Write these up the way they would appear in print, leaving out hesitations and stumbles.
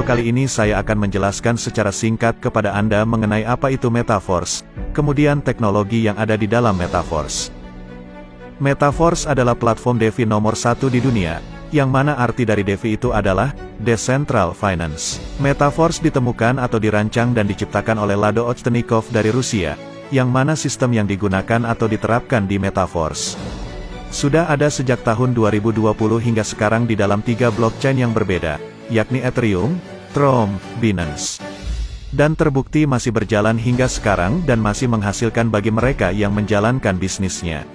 kali ini saya akan menjelaskan secara singkat kepada Anda mengenai apa itu Metaverse, kemudian teknologi yang ada di dalam Metaverse. Metaverse adalah platform DeFi nomor 1 di dunia, yang mana arti dari DeFi itu adalah Decentral Finance. Metaverse ditemukan atau dirancang dan diciptakan oleh Lado Ovchtennikov dari Rusia, yang mana sistem yang digunakan atau diterapkan di Metaverse sudah ada sejak tahun 2020 hingga sekarang di dalam 3 blockchain yang berbeda, yakni Ethereum, Tron, Binance. Dan terbukti masih berjalan hingga sekarang dan masih menghasilkan bagi mereka yang menjalankan bisnisnya.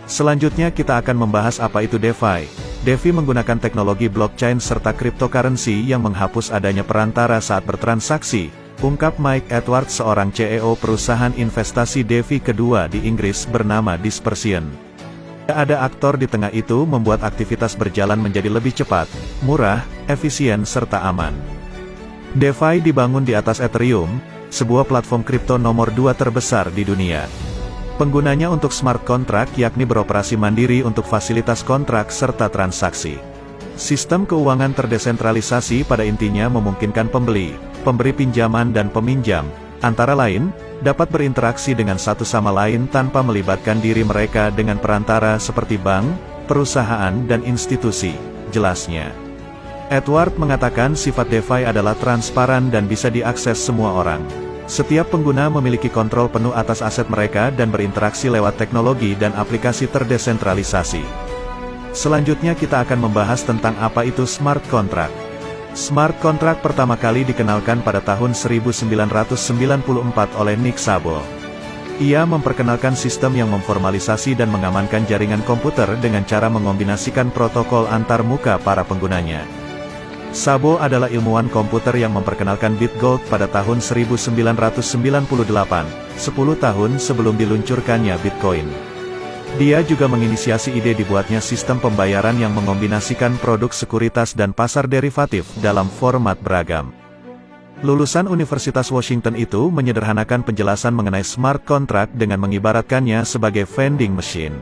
Selanjutnya kita akan membahas apa itu DeFi. DeFi menggunakan teknologi blockchain serta cryptocurrency yang menghapus adanya perantara saat bertransaksi, ungkap Mike Edwards, seorang CEO perusahaan investasi DeFi kedua di Inggris bernama Dispersion. Ada aktor di tengah itu membuat aktivitas berjalan menjadi lebih cepat, murah, efisien serta aman. DeFi dibangun di atas Ethereum, sebuah platform kripto nomor 2 terbesar di dunia. Penggunanya untuk smart contract yakni beroperasi mandiri untuk fasilitas kontrak serta transaksi. Sistem keuangan terdesentralisasi pada intinya memungkinkan pembeli, pemberi pinjaman dan peminjam, antara lain, dapat berinteraksi dengan satu sama lain tanpa melibatkan diri mereka dengan perantara seperti bank, perusahaan dan institusi, jelasnya. Edward mengatakan sifat DeFi adalah transparan dan bisa diakses semua orang. Setiap pengguna memiliki kontrol penuh atas aset mereka dan berinteraksi lewat teknologi dan aplikasi terdesentralisasi. Selanjutnya kita akan membahas tentang apa itu smart contract. Smart contract pertama kali dikenalkan pada tahun 1994 oleh Nick Szabo. Ia memperkenalkan sistem yang memformalisasi dan mengamankan jaringan komputer dengan cara mengombinasikan protokol antar muka para penggunanya. Szabo adalah ilmuwan komputer yang memperkenalkan BitGold pada tahun 1998, 10 tahun sebelum diluncurkannya Bitcoin. Dia juga menginisiasi ide dibuatnya sistem pembayaran yang mengombinasikan produk sekuritas dan pasar derivatif dalam format beragam. Lulusan Universitas Washington itu menyederhanakan penjelasan mengenai smart contract dengan mengibaratkannya sebagai vending machine,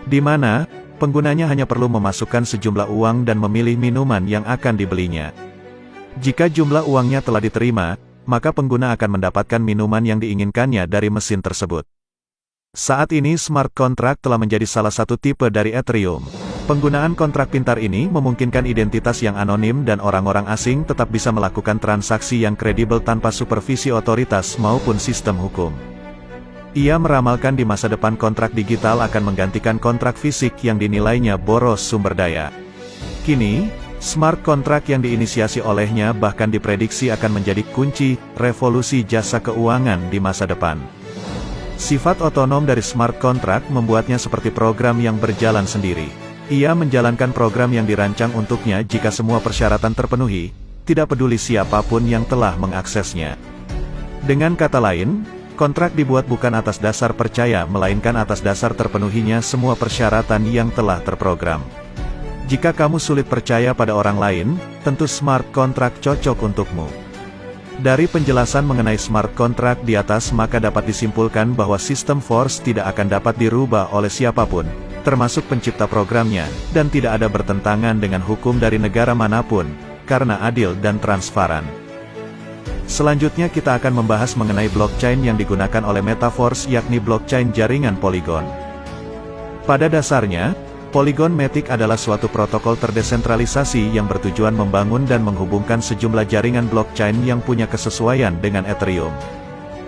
di mana penggunanya hanya perlu memasukkan sejumlah uang dan memilih minuman yang akan dibelinya. Jika jumlah uangnya telah diterima, maka pengguna akan mendapatkan minuman yang diinginkannya dari mesin tersebut. Saat ini smart contract telah menjadi salah satu tipe dari Ethereum. Penggunaan kontrak pintar ini memungkinkan identitas yang anonim dan orang-orang asing tetap bisa melakukan transaksi yang kredibel tanpa supervisi otoritas maupun sistem hukum. Ia meramalkan di masa depan kontrak digital akan menggantikan kontrak fisik yang dinilainya boros sumber daya. Kini, smart contract yang diinisiasi olehnya bahkan diprediksi akan menjadi kunci revolusi jasa keuangan di masa depan. Sifat otonom dari smart contract membuatnya seperti program yang berjalan sendiri. Ia menjalankan program yang dirancang untuknya jika semua persyaratan terpenuhi, tidak peduli siapapun yang telah mengaksesnya. Dengan kata lain, kontrak dibuat bukan atas dasar percaya melainkan atas dasar terpenuhinya semua persyaratan yang telah terprogram. Jika kamu sulit percaya pada orang lain, tentu smart contract cocok untukmu. Dari penjelasan mengenai smart contract di atas maka dapat disimpulkan bahwa sistem force tidak akan dapat dirubah oleh siapapun, termasuk pencipta programnya, dan tidak ada bertentangan dengan hukum dari negara manapun, karena adil dan transparan. Selanjutnya kita akan membahas mengenai blockchain yang digunakan oleh Metaverse yakni blockchain jaringan Polygon. Pada dasarnya, Polygon Matic adalah suatu protokol terdesentralisasi yang bertujuan membangun dan menghubungkan sejumlah jaringan blockchain yang punya kesesuaian dengan Ethereum.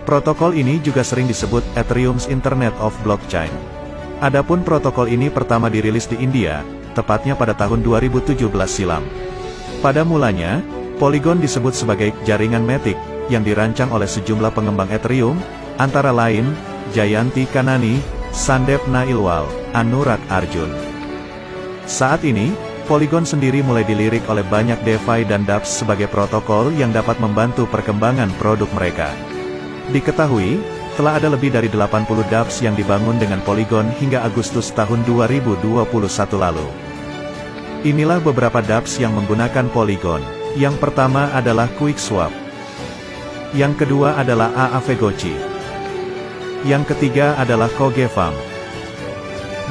Protokol ini juga sering disebut Ethereum's Internet of Blockchain. Adapun protokol ini pertama dirilis di India, tepatnya pada tahun 2017 silam. Pada mulanya, Polygon disebut sebagai jaringan Matic, yang dirancang oleh sejumlah pengembang Ethereum, antara lain, Jayanti Kanani, Sandeep Nailwal, Anurag Arjun. Saat ini, Polygon sendiri mulai dilirik oleh banyak DeFi dan dApps sebagai protokol yang dapat membantu perkembangan produk mereka. Diketahui, telah ada lebih dari 80 dApps yang dibangun dengan Polygon hingga Agustus tahun 2021 lalu. Inilah beberapa dApps yang menggunakan Polygon. Yang pertama adalah QuickSwap. Yang kedua adalah Aavegotchi. Yang ketiga adalah Kogefam.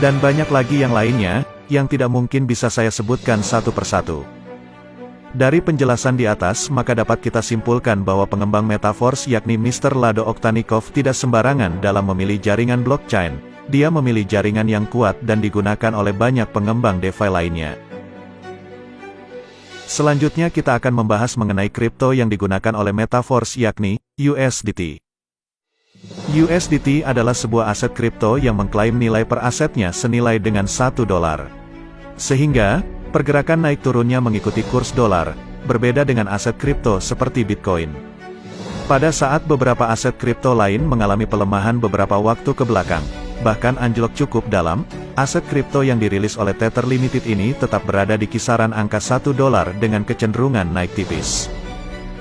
Dan banyak lagi yang lainnya, yang tidak mungkin bisa saya sebutkan satu persatu. Dari penjelasan di atas maka dapat kita simpulkan bahwa pengembang Metaverse yakni Mr. Lado Oktanikov tidak sembarangan dalam memilih jaringan blockchain. Dia memilih jaringan yang kuat dan digunakan oleh banyak pengembang DeFi lainnya. Selanjutnya kita akan membahas mengenai kripto yang digunakan oleh Metaverse yakni USDT. USDT adalah sebuah aset kripto yang mengklaim nilai per asetnya senilai dengan $1. Sehingga, pergerakan naik turunnya mengikuti kurs dolar, berbeda dengan aset kripto seperti Bitcoin. Pada saat beberapa aset kripto lain mengalami pelemahan beberapa waktu ke belakang, bahkan anjlok cukup dalam, aset kripto yang dirilis oleh Tether Limited ini tetap berada di kisaran angka $1 dengan kecenderungan naik tipis.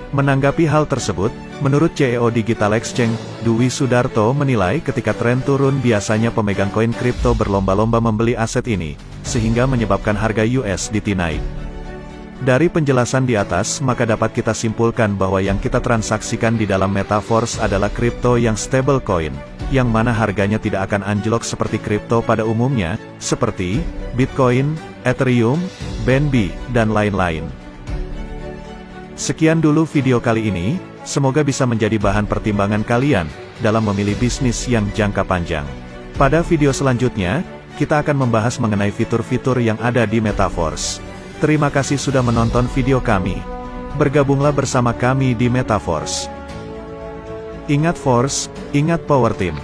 Menanggapi hal tersebut, menurut CEO Digital Exchange, Dwi Sudarto menilai ketika tren turun biasanya pemegang koin kripto berlomba-lomba membeli aset ini, sehingga menyebabkan harga USDT naik. Dari penjelasan di atas maka dapat kita simpulkan bahwa yang kita transaksikan di dalam Metaverse adalah kripto yang stablecoin, yang mana harganya tidak akan anjlok seperti kripto pada umumnya, seperti Bitcoin, Ethereum, BNB, dan lain-lain. Sekian dulu video kali ini, semoga bisa menjadi bahan pertimbangan kalian dalam memilih bisnis yang jangka panjang. Pada video selanjutnya, kita akan membahas mengenai fitur-fitur yang ada di Metaverse. Terima kasih sudah menonton video kami. Bergabunglah bersama kami di Metaverse. Ingat Force, ingat Power Team.